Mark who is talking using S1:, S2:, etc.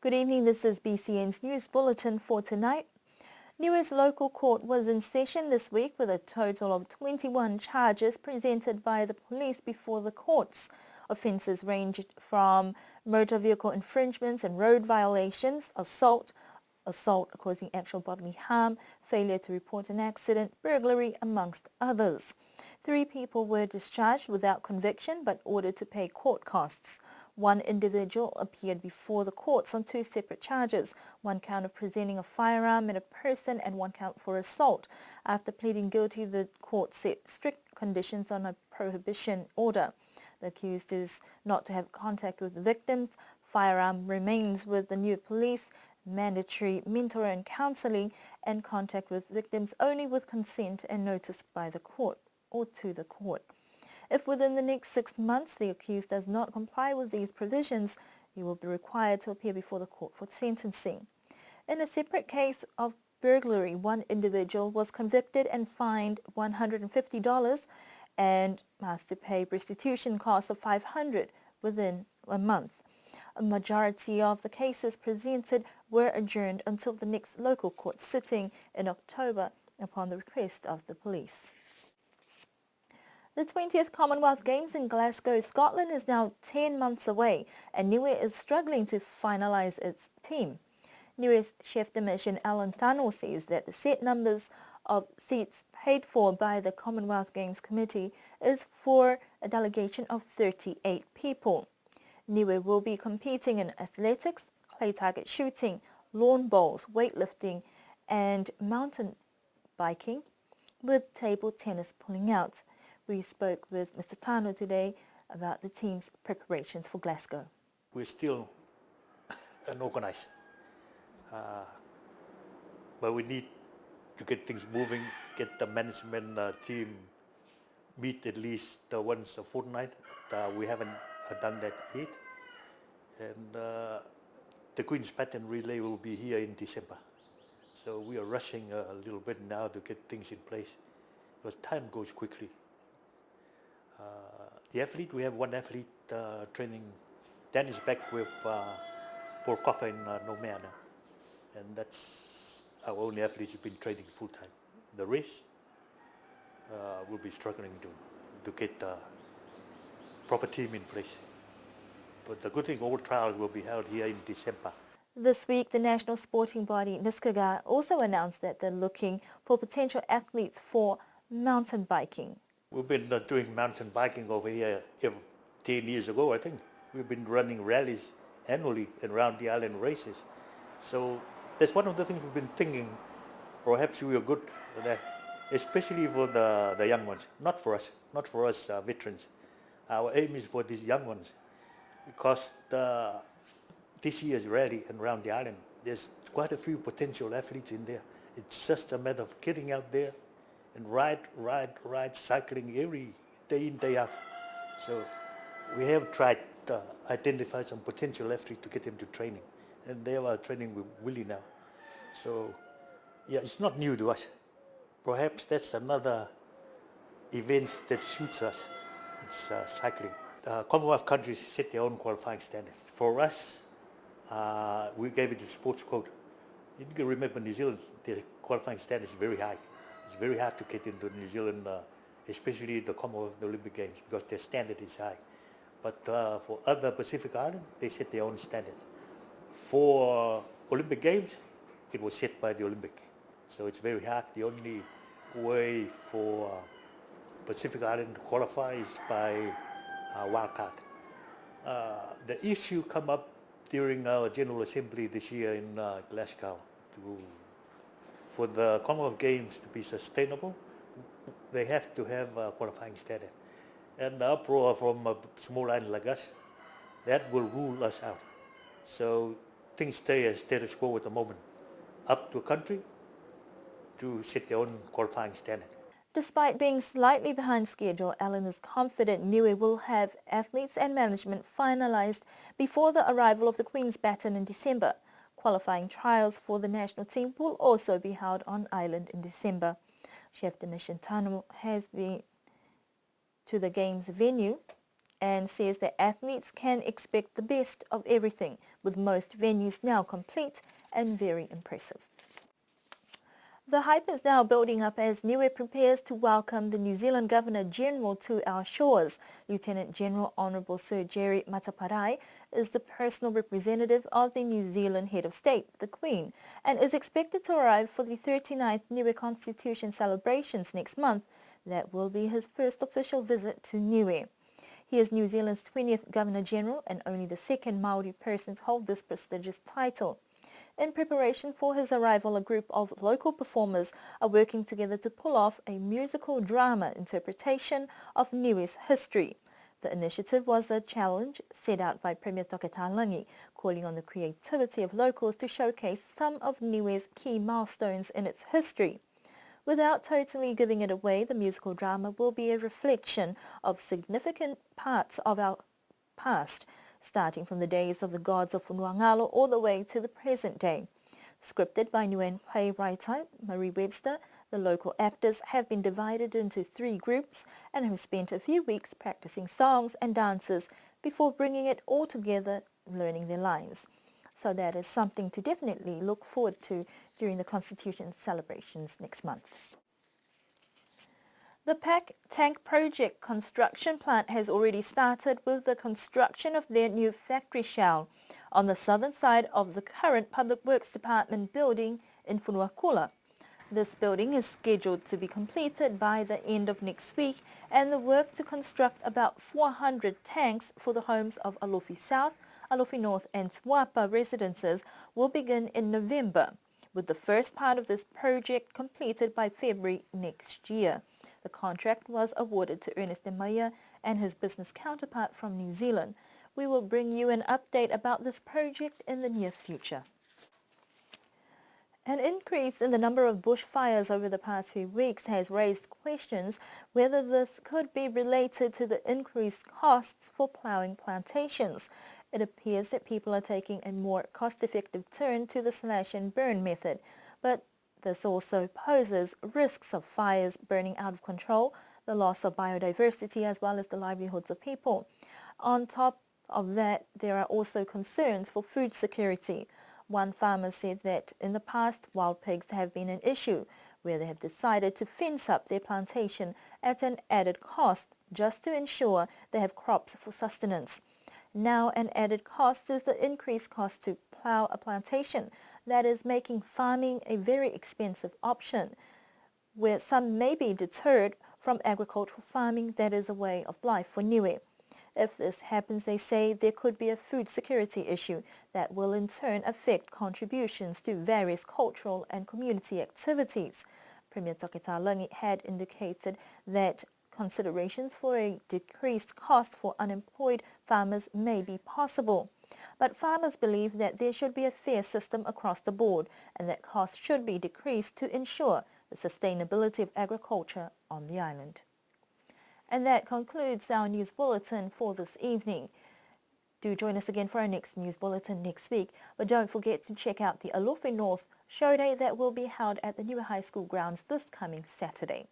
S1: Good evening, this is BCN's News Bulletin for tonight. Niue's local court was in session this week with a total of 21 charges presented by the police before the courts. Offences ranged from motor vehicle infringements and road violations, assault causing actual bodily harm, failure to report an accident, burglary, amongst others. 3 people were discharged without conviction but ordered to pay court costs. 1 individual appeared before the courts on 2 separate charges, 1 count of presenting a firearm at a person and 1 count for assault. After pleading guilty, the court set strict conditions on a prohibition order. The accused is not to have contact with the victims, firearm remains with the Niue police, mandatory mentor and counselling, and contact with victims only with consent and notice by the court or to the court. If within the next 6 months the accused does not comply with these provisions, he will be required to appear before the court for sentencing. In a separate case of burglary, 1 individual was convicted and fined $150 and has to pay restitution costs of $500 within a month. A majority of the cases presented were adjourned until the next local court sitting in October upon the request of the police. The 20th Commonwealth Games in Glasgow, Scotland is now 10 months away and Niue is struggling to finalise its team. Niue's chef de mission Alan Tano says that the set numbers of seats paid for by the Commonwealth Games Committee is for a delegation of 38 people. Niue will be competing in athletics, clay target shooting, lawn bowls, weightlifting and mountain biking, with table tennis pulling out. We spoke with Mr. Tano today about the team's preparations for Glasgow.
S2: We're still unorganized, but we need to get things moving, get the management team meet at least once a fortnight. We haven't done that yet. And the Queen's Pattern Relay will be here in December. So we are rushing a little bit now to get things in place because time goes quickly. The athlete, we have 1 athlete training. Dan is back with Port Coffer in Nomea now. And that's our only athlete who's been training full time. The rest will be struggling to get the proper team in place. But the good thing, all trials will be held here in December.
S1: This week, the national sporting body Niskaga also announced that they're looking for potential athletes for mountain biking.
S2: We've been doing mountain biking over here 10 years ago, I think. We've been running rallies annually around the island races. So that's one of the things we've been thinking. Perhaps we are good at that, especially for the young ones. Not for us veterans. Our aim is for these young ones because this year's rally and around the island, there's quite a few potential athletes in there. It's just a matter of getting out there and ride cycling every day in, day out. So we have tried to identify some potential athletes to get them to training. And they are training with Willie now. So yeah, it's not new to us. Perhaps that's another event that suits us. It's cycling. Commonwealth countries set their own qualifying standards. For us, we gave it a sports code. You can remember New Zealand, their qualifying standard is very high. It's very hard to get into New Zealand, especially the Commonwealth Olympic Games, because their standard is high. But for other Pacific Islands, they set their own standards. For Olympic Games, it was set by the Olympic. So it's very hard. The only way for Pacific Island to qualify is by wildcard. The issue come up during our General Assembly this year in Glasgow. For the Commonwealth Games to be sustainable, they have to have a qualifying standard. And the uproar from a small island like us, that will rule us out. So things stay as status quo at the moment. Up to a country to set their own qualifying standard.
S1: Despite being slightly behind schedule, Alan is confident Niue will have athletes and management finalised before the arrival of the Queen's Baton in December. Qualifying trials for the national team will also be held on island in December. Chef de mission Tano has been to the Games venue and says that athletes can expect the best of everything, with most venues now complete and very impressive. The hype is now building up as Niue prepares to welcome the New Zealand Governor-General to our shores. Lieutenant General Honourable Sir Jerry Mataparai is the personal representative of the New Zealand Head of State, the Queen, and is expected to arrive for the 39th Niue Constitution celebrations next month. That will be his first official visit to Niue. He is New Zealand's 20th Governor-General and only the second Maori person to hold this prestigious title. In preparation for his arrival, a group of local performers are working together to pull off a musical drama interpretation of Niue's history. The initiative was a challenge set out by Premier Toke Talangi, calling on the creativity of locals to showcase some of Niue's key milestones in its history. Without totally giving it away, the musical drama will be a reflection of significant parts of our past, starting from the days of the gods of Funuangalo all the way to the present day. Scripted by Niuean playwright Marie Webster, the local actors have been divided into 3 groups and have spent a few weeks practicing songs and dances before bringing it all together, learning their lines. So that is something to definitely look forward to during the Constitution celebrations next month. The PEC Tank Project construction plant has already started with the construction of their new factory shell on the southern side of the current Public Works Department building in Funuakula. This building is scheduled to be completed by the end of next week, and the work to construct about 400 tanks for the homes of Alofi South, Alofi North and Swapa residences will begin in November, with the first part of this project completed by February next year. The contract was awarded to Ernest Maya and his business counterpart from New Zealand. We will bring you an update about this project in the near future. An increase in the number of bushfires over the past few weeks has raised questions whether this could be related to the increased costs for ploughing plantations. It appears that people are taking a more cost-effective turn to the slash and burn method, but this also poses risks of fires burning out of control, the loss of biodiversity, as well as the livelihoods of people. On top of that, there are also concerns for food security. One farmer said that in the past, wild pigs have been an issue, where they have decided to fence up their plantation at an added cost just to ensure they have crops for sustenance. Now an added cost is the increased cost to plough a plantation that is making farming a very expensive option, where some may be deterred from agricultural farming that is a way of life for Niue. If this happens, they say there could be a food security issue that will in turn affect contributions to various cultural and community activities. Premier Toke Talangi had indicated that considerations for a decreased cost for unemployed farmers may be possible. But farmers believe that there should be a fair system across the board and that costs should be decreased to ensure the sustainability of agriculture on the island. And that concludes our news bulletin for this evening. Do join us again for our next news bulletin next week, but don't forget to check out the Alofi North Show Day that will be held at the Niue High School grounds this coming Saturday.